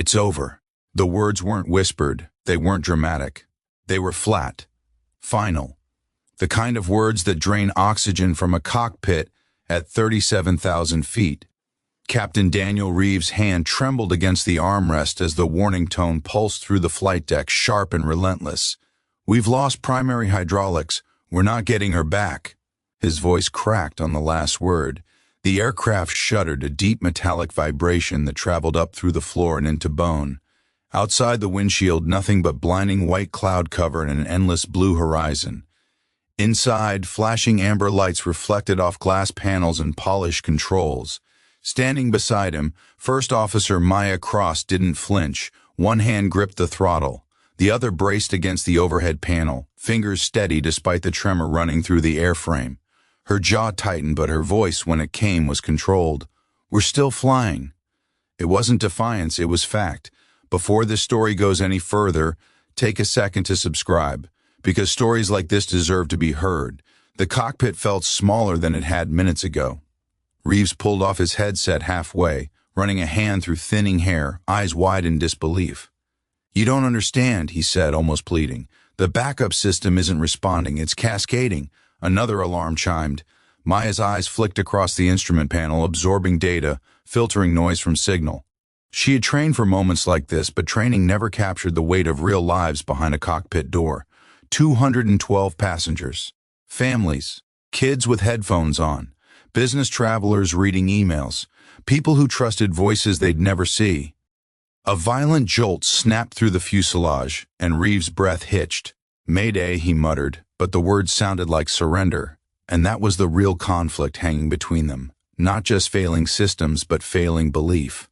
It's over. The words weren't whispered. They weren't dramatic. They were flat. Final. The kind of words that drain oxygen from a cockpit at 37,000 feet. Captain Daniel Reeves' hand trembled against the armrest as the warning tone pulsed through the flight deck, sharp and relentless. "We've lost primary hydraulics. We're not getting her back." His voice cracked on the last word. The aircraft shuddered, a deep metallic vibration that traveled up through the floor and into bone. Outside the windshield, nothing but blinding white cloud cover and an endless blue horizon. Inside, flashing amber lights reflected off glass panels and polished controls. Standing beside him, First Officer Maya Cross didn't flinch. One hand gripped the throttle. The other braced against the overhead panel, fingers steady despite the tremor running through the airframe. Her jaw tightened, but her voice, when it came, was controlled. "We're still flying." It wasn't defiance, it was fact. Before this story goes any further, take a second to subscribe, because stories like this deserve to be heard. The cockpit felt smaller than it had minutes ago. Reeves pulled off his headset halfway, running a hand through thinning hair, eyes wide in disbelief. "You don't understand," he said, almost pleading. "The backup system isn't responding, it's cascading." Another alarm chimed. Maya's eyes flicked across the instrument panel, absorbing data, filtering noise from signal. She had trained for moments like this, but training never captured the weight of real lives behind a cockpit door. 212 passengers. Families. Kids with headphones on. Business travelers reading emails. People who trusted voices they'd never see. A violent jolt snapped through the fuselage, and Reeves' breath hitched. "Mayday," he muttered, but the words sounded like surrender, and that was the real conflict hanging between them. Not just failing systems, but failing belief.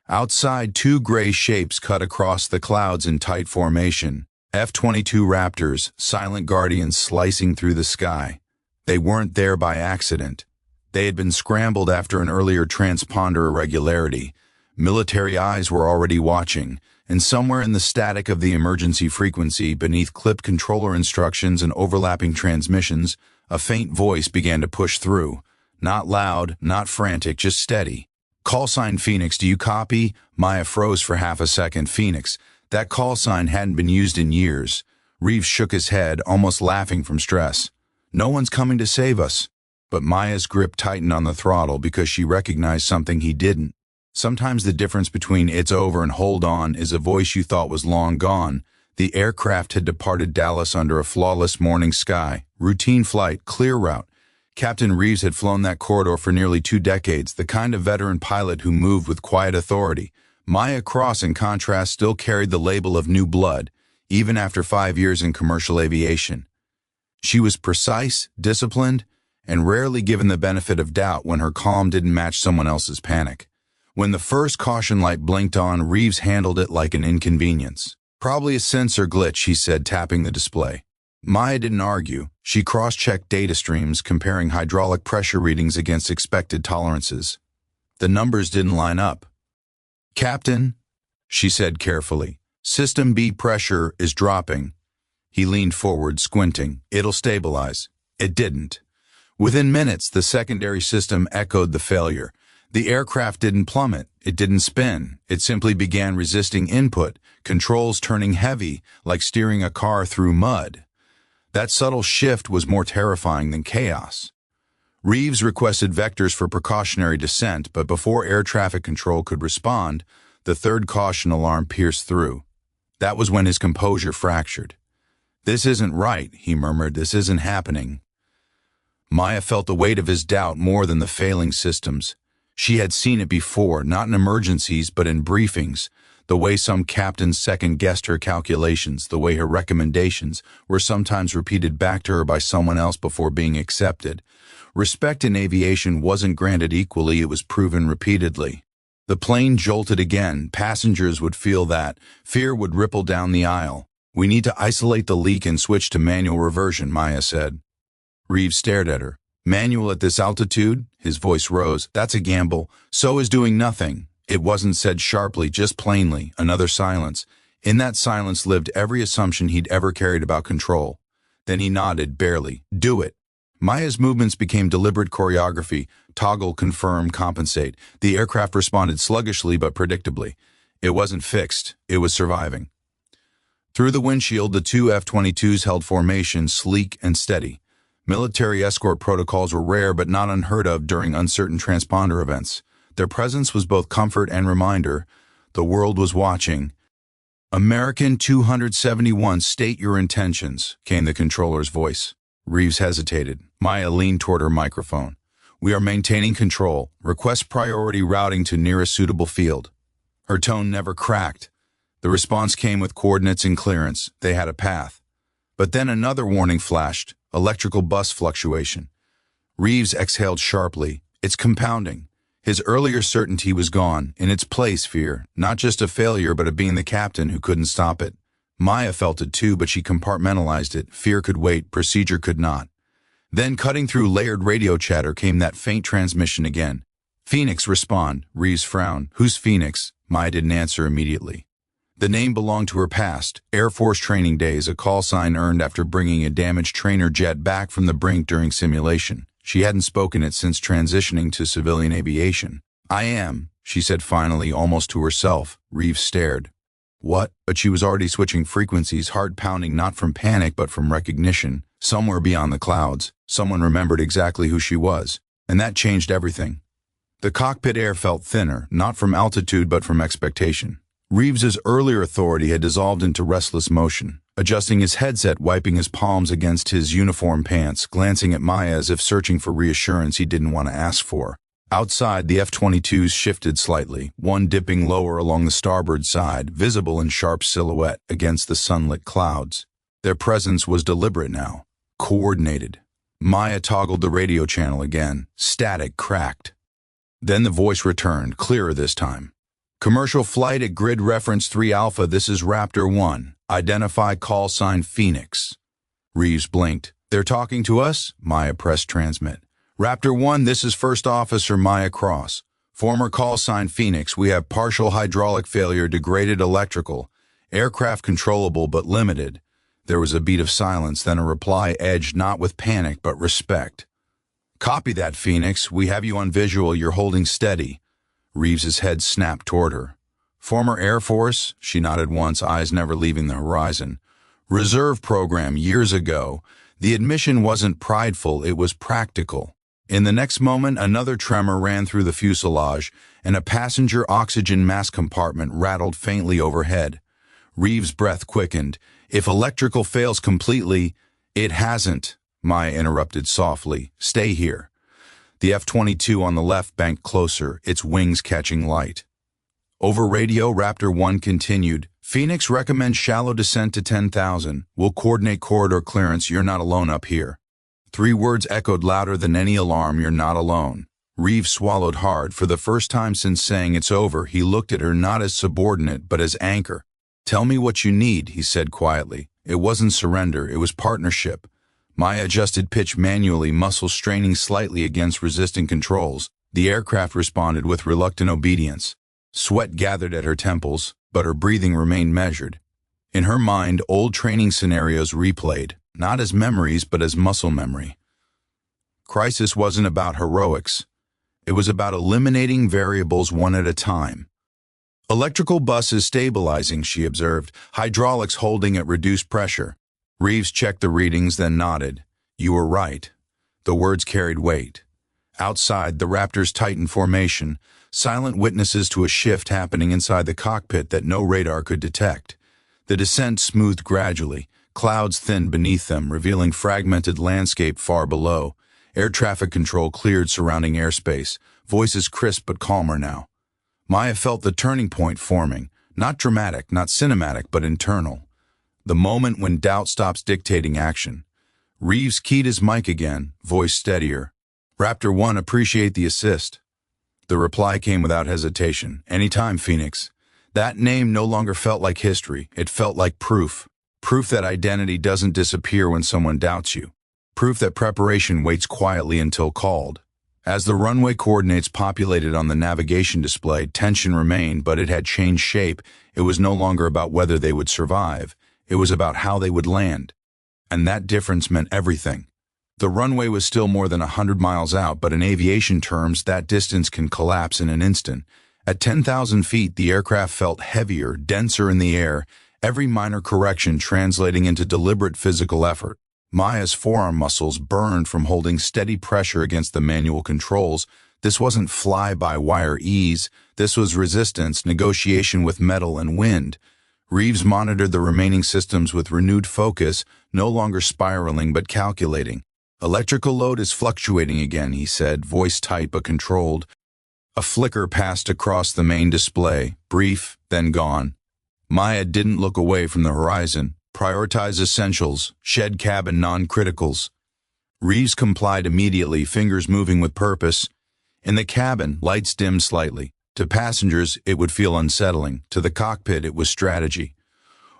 Outside, two gray shapes cut across the clouds in tight formation. F-22 Raptors, silent guardians slicing through the sky. They weren't there by accident. They had been scrambled after an earlier transponder irregularity. Military eyes were already watching, and somewhere in the static of the emergency frequency, beneath clipped controller instructions and overlapping transmissions, a faint voice began to push through. Not loud, not frantic, just steady. "Call sign Phoenix, do you copy?" Maya froze for half a second. Phoenix. That call sign hadn't been used in years. Reeves shook his head, almost laughing from stress. "No one's coming to save us." But Maya's grip tightened on the throttle because she recognized something he didn't. Sometimes the difference between "it's over" and "hold on" is a voice you thought was long gone. The aircraft had departed Dallas under a flawless morning sky. Routine flight, clear route. Captain Reeves had flown that corridor for nearly 2 decades, the kind of veteran pilot who moved with quiet authority. Maya Cross, in contrast, still carried the label of new blood, even after 5 years in commercial aviation. She was precise, disciplined, and rarely given the benefit of doubt when her calm didn't match someone else's panic. When the first caution light blinked on, Reeves handled it like an inconvenience. "Probably a sensor glitch," he said, tapping the display. Maya didn't argue. She cross-checked data streams, comparing hydraulic pressure readings against expected tolerances. The numbers didn't line up. "Captain," she said carefully, "System B pressure is dropping." He leaned forward, squinting. "It'll stabilize." It didn't. Within minutes, the secondary system echoed the failure. The aircraft didn't plummet. It didn't spin. It simply began resisting input, controls turning heavy, like steering a car through mud. That subtle shift was more terrifying than chaos. Reeves requested vectors for precautionary descent, but before air traffic control could respond, the third caution alarm pierced through. That was when his composure fractured. "This isn't right," he murmured. "This isn't happening." Maya felt the weight of his doubt more than the failing systems. She had seen it before, not in emergencies, but in briefings. The way some captains second-guessed her calculations, the way her recommendations were sometimes repeated back to her by someone else before being accepted. Respect in aviation wasn't granted equally, it was proven repeatedly. The plane jolted again. Passengers would feel that. Fear would ripple down the aisle. "We need to isolate the leak and switch to manual reversion," Maya said. Reeves stared at her. "Manual at this altitude?" His voice rose. "That's a gamble. So is doing nothing." It wasn't said sharply, just plainly. Another silence. In that silence lived every assumption he'd ever carried about control. Then he nodded, barely. "Do it." Maya's movements became deliberate choreography. Toggle, confirm, compensate. The aircraft responded sluggishly but predictably. It wasn't fixed, it was surviving. Through the windshield, the two F-22s held formation, sleek and steady. Military escort protocols were rare but not unheard of during uncertain transponder events. Their presence was both comfort and reminder. The world was watching. "American 271, state your intentions," came the controller's voice. Reeves hesitated. Maya leaned toward her microphone. "We are maintaining control. Request priority routing to nearest suitable field." Her tone never cracked. The response came with coordinates and clearance. They had a path. But then another warning flashed: electrical bus fluctuation. Reeves exhaled sharply. It's compounding. His earlier certainty was gone. In its place, fear. Not just a failure, but of being the captain who couldn't stop it. Maya felt it too, but she compartmentalized it. Fear could wait, procedure could not. Then, cutting through layered radio chatter, came that faint transmission again. "Phoenix, respond." Reeves frowned. "Who's Phoenix?" Maya didn't answer immediately. The name belonged to her past. Air Force training days, a call sign earned after bringing a damaged trainer jet back from the brink during simulation. She hadn't spoken it since transitioning to civilian aviation. "I am," she said finally, almost to herself. Reeves stared. "What?" But she was already switching frequencies, heart pounding not from panic but from recognition. Somewhere beyond the clouds, someone remembered exactly who she was. And that changed everything. The cockpit air felt thinner, not from altitude but from expectation. Reeves's earlier authority had dissolved into restless motion. Adjusting his headset, wiping his palms against his uniform pants, glancing at Maya as if searching for reassurance he didn't want to ask for. Outside, the F-22s shifted slightly, one dipping lower along the starboard side, visible in sharp silhouette against the sunlit clouds. Their presence was deliberate now, coordinated. Maya toggled the radio channel again. Static cracked. Then the voice returned, clearer this time. "Commercial flight at grid reference 3 Alpha, this is Raptor 1. Identify call sign Phoenix." Reeves blinked. "They're talking to us?" Maya pressed transmit. "Raptor 1, this is First Officer Maya Cross. Former call sign Phoenix, we have partial hydraulic failure, degraded electrical. Aircraft controllable but limited." There was a beat of silence, then a reply edged not with panic but respect. "Copy that, Phoenix. We have you on visual. You're holding steady." Reeves's head snapped toward her. "Former Air Force?" She nodded once, eyes never leaving the horizon. "Reserve program years ago. The admission wasn't prideful, it was practical." In the next moment, another tremor ran through the fuselage, and a passenger oxygen mask compartment rattled faintly overhead. Reeves' breath quickened. "If electrical fails completely—" "It hasn't," Maya interrupted softly. "Stay here." The F-22 on the left banked closer, its wings catching light. Over radio, Raptor 1 continued. "Phoenix recommends shallow descent to 10,000. We'll coordinate corridor clearance. You're not alone up here." 3 words echoed louder than any alarm. "You're not alone." Reeves swallowed hard. For the first time since saying it's over, he looked at her not as subordinate but as anchor. "Tell me what you need," he said quietly. It wasn't surrender, it was partnership. Maya adjusted pitch manually, muscles straining slightly against resisting controls. The aircraft responded with reluctant obedience. Sweat gathered at her temples, but her breathing remained measured. In her mind, old training scenarios replayed, not as memories but as muscle memory. Crisis wasn't about heroics. It was about eliminating variables one at a time. "Electrical bus is stabilizing," she observed. "Hydraulics holding at reduced pressure." Reeves checked the readings, then nodded. "You were right." The words carried weight. Outside, the Raptors tightened formation, silent witnesses to a shift happening inside the cockpit that no radar could detect. The descent smoothed gradually. Clouds thinned beneath them, revealing fragmented landscape far below. Air traffic control cleared surrounding airspace, voices crisp but calmer now. Maya felt the turning point forming, not dramatic, not cinematic, but internal. The moment when doubt stops dictating action. Reeves keyed his mic again, voice steadier. "Raptor 1, appreciate the assist." The reply came without hesitation. "Anytime, Phoenix." That name no longer felt like history. It felt like proof. Proof that identity doesn't disappear when someone doubts you. Proof that preparation waits quietly until called. As the runway coordinates populated on the navigation display, tension remained, but it had changed shape. It was no longer about whether they would survive. It was about how they would land. And that difference meant everything. The runway was still more than 100 miles out, but in aviation terms, that distance can collapse in an instant. At 10,000 feet, the aircraft felt heavier, denser in the air, every minor correction translating into deliberate physical effort. Maya's forearm muscles burned from holding steady pressure against the manual controls. This wasn't fly-by-wire ease. This was resistance, negotiation with metal and wind. Reeves monitored the remaining systems with renewed focus, no longer spiraling but calculating. "Electrical load is fluctuating again," he said, voice tight but controlled. A flicker passed across the main display, brief, then gone. Maya didn't look away from the horizon. "Prioritize essentials, shed cabin non-criticals." Reeves complied immediately, fingers moving with purpose. In the cabin, lights dimmed slightly. To passengers, it would feel unsettling. To the cockpit, it was strategy.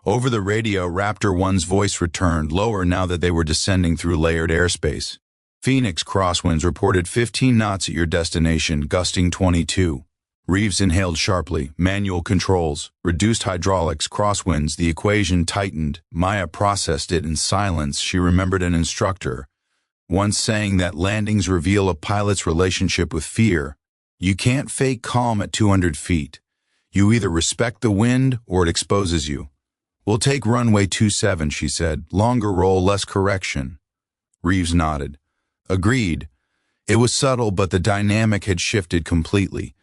Over the radio, Raptor 1's voice returned, lower now that they were descending through layered airspace. "Phoenix crosswinds reported 15 knots at your destination, gusting 22. Reeves inhaled sharply. Manual controls, reduced hydraulics, crosswinds, the equation tightened. Maya processed it in silence. She remembered an instructor once saying that landings reveal a pilot's relationship with fear. You can't fake calm at 200 feet. You either respect the wind or it exposes you. "We'll take runway 27, she said. "Longer roll, less correction." Reeves nodded. Agreed. It was subtle, but the dynamic had shifted completely.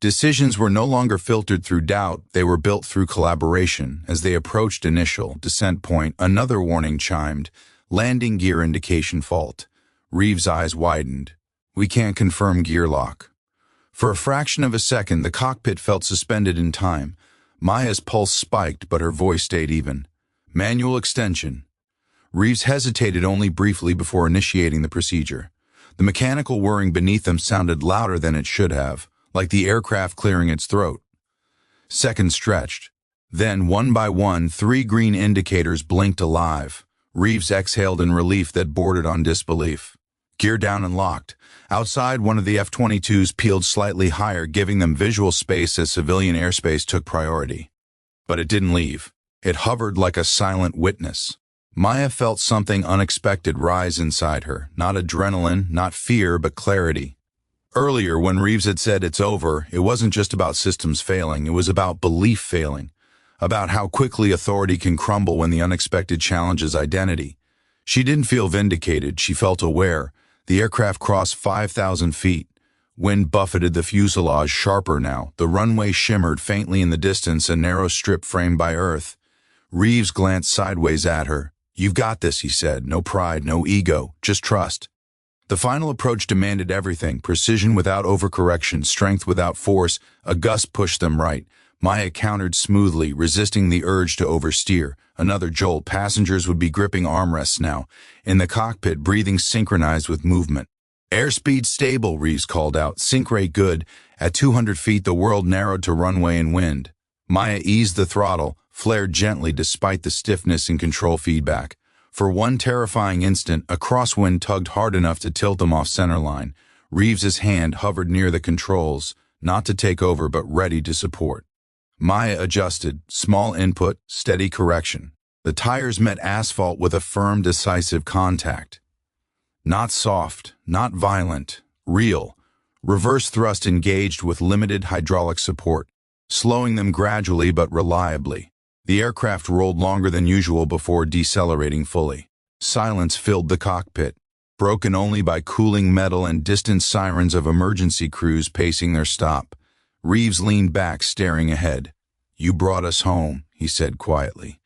Decisions were no longer filtered through doubt, they were built through collaboration. As they approached initial descent point, another warning chimed. "Landing gear indication fault." Reeves' eyes widened. "We can't confirm gear lock." For a fraction of a second, the cockpit felt suspended in time. Maya's pulse spiked, but her voice stayed even. "Manual extension." Reeves hesitated only briefly before initiating the procedure. The mechanical whirring beneath them sounded louder than it should have, like the aircraft clearing its throat. Seconds stretched. Then, one by one, 3 green indicators blinked alive. Reeves exhaled in relief that bordered on disbelief. Gear down and locked. Outside, one of the F-22s peeled slightly higher, giving them visual space as civilian airspace took priority. But it didn't leave. It hovered like a silent witness. Maya felt something unexpected rise inside her. Not adrenaline, not fear, but clarity. Earlier, when Reeves had said it's over, it wasn't just about systems failing, it was about belief failing. About how quickly authority can crumble when the unexpected challenges identity. She didn't feel vindicated, she felt aware. The aircraft crossed 5,000 feet. Wind buffeted the fuselage sharper now. The runway shimmered faintly in the distance, a narrow strip framed by earth. Reeves glanced sideways at her. "You've got this," he said. "No pride, no ego, just trust." The final approach demanded everything, precision without overcorrection, strength without force. A gust pushed them right. Maya countered smoothly, resisting the urge to oversteer. Another jolt. Passengers would be gripping armrests now. In the cockpit, breathing synchronized with movement. "Airspeed stable," Reeves called out. "Sync rate good." At 200 feet, the world narrowed to runway and wind. Maya eased the throttle, flared gently despite the stiffness and control feedback. For one terrifying instant, a crosswind tugged hard enough to tilt them off centerline. Reeves's hand hovered near the controls, not to take over but ready to support. Maya adjusted, small input, steady correction. The tires met asphalt with a firm, decisive contact. Not soft, not violent, real. Reverse thrust engaged with limited hydraulic support, slowing them gradually but reliably. The aircraft rolled longer than usual before decelerating fully. Silence filled the cockpit, broken only by cooling metal and distant sirens of emergency crews pacing their stop. Reeves leaned back, staring ahead. "You brought us home," he said quietly.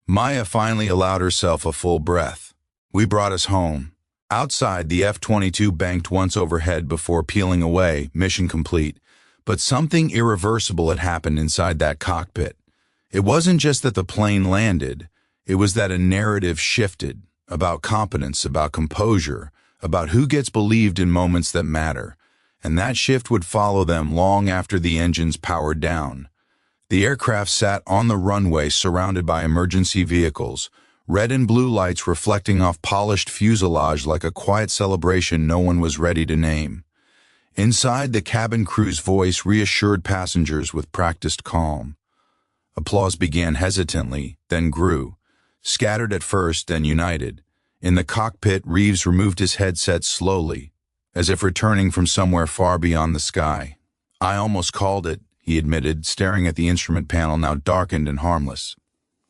Maya finally allowed herself a full breath. "We brought us home." Outside, the F-22 banked once overhead before peeling away, mission complete. But something irreversible had happened inside that cockpit. It wasn't just that the plane landed, it was that a narrative shifted, about competence, about composure, about who gets believed in moments that matter. And that shift would follow them long after the engines powered down. The aircraft sat on the runway surrounded by emergency vehicles, red and blue lights reflecting off polished fuselage like a quiet celebration no one was ready to name. Inside, the cabin crew's voice reassured passengers with practiced calm. Applause began hesitantly, then grew. Scattered at first, then united. In the cockpit, Reeves removed his headset slowly, as if returning from somewhere far beyond the sky. I almost called it, he admitted, staring at the instrument panel now darkened and harmless.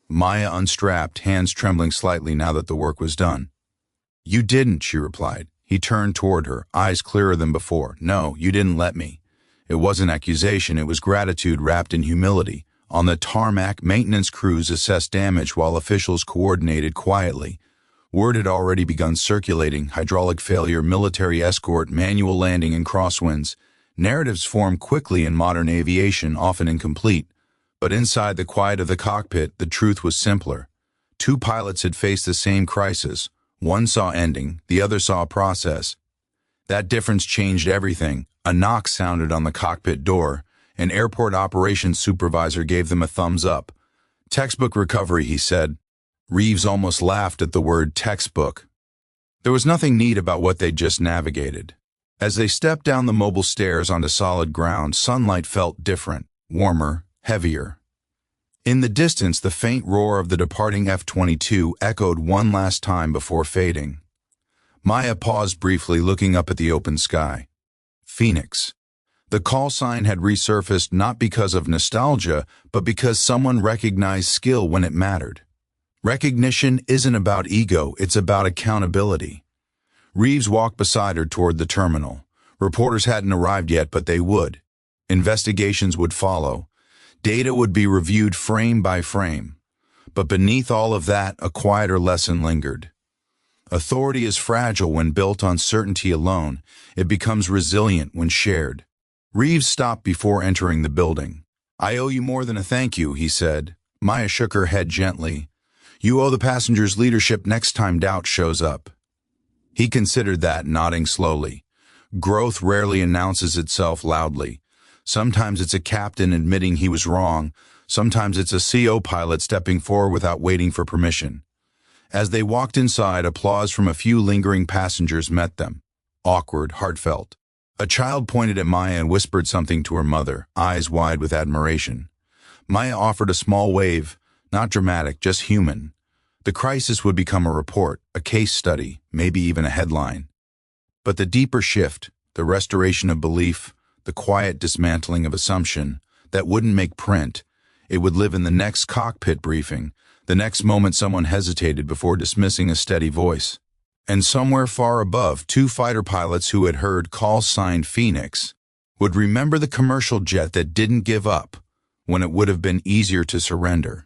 Maya unstrapped, hands trembling slightly now that the work was done. You didn't, she replied. He turned toward her, eyes clearer than before. No, you didn't let me. It wasn't accusation, it was gratitude wrapped in humility. On the tarmac, maintenance crews assessed damage while officials coordinated quietly. Word had already begun circulating: hydraulic failure, military escort, manual landing in crosswinds. Narratives form quickly in modern aviation, often incomplete. But inside the quiet of the cockpit, the truth was simpler. Two pilots had faced the same crisis. One saw ending, the other saw a process. That difference changed everything. A knock sounded on the cockpit door. An airport operations supervisor gave them a thumbs up. Textbook recovery, he said. Reeves almost laughed at the word textbook. There was nothing neat about what they'd just navigated. As they stepped down the mobile stairs onto solid ground, sunlight felt different, warmer, heavier. In the distance, the faint roar of the departing F-22 echoed one last time before fading. Maya paused briefly, looking up at the open sky. Phoenix. The call sign had resurfaced not because of nostalgia, but because someone recognized skill when it mattered. Recognition isn't about ego, it's about accountability. Reeves walked beside her toward the terminal. Reporters hadn't arrived yet, but they would. Investigations would follow. Data would be reviewed frame by frame. But beneath all of that, a quieter lesson lingered. Authority is fragile when built on certainty alone. It becomes resilient when shared. Reeves stopped before entering the building. I owe you more than a thank you, he said. Maya shook her head gently. You owe the passengers leadership next time doubt shows up. He considered that, nodding slowly. Growth rarely announces itself loudly. Sometimes it's a captain admitting he was wrong. Sometimes it's a CO pilot stepping forward without waiting for permission. As they walked inside, applause from a few lingering passengers met them. Awkward, heartfelt. A child pointed at Maya and whispered something to her mother, eyes wide with admiration. Maya offered a small wave, not dramatic, just human. The crisis would become a report, a case study, maybe even a headline. But the deeper shift, the restoration of belief, the quiet dismantling of assumption, that wouldn't make print. It would live in the next cockpit briefing, the next moment someone hesitated before dismissing a steady voice. And somewhere far above, two fighter pilots who had heard call sign Phoenix would remember the commercial jet that didn't give up when it would have been easier to surrender.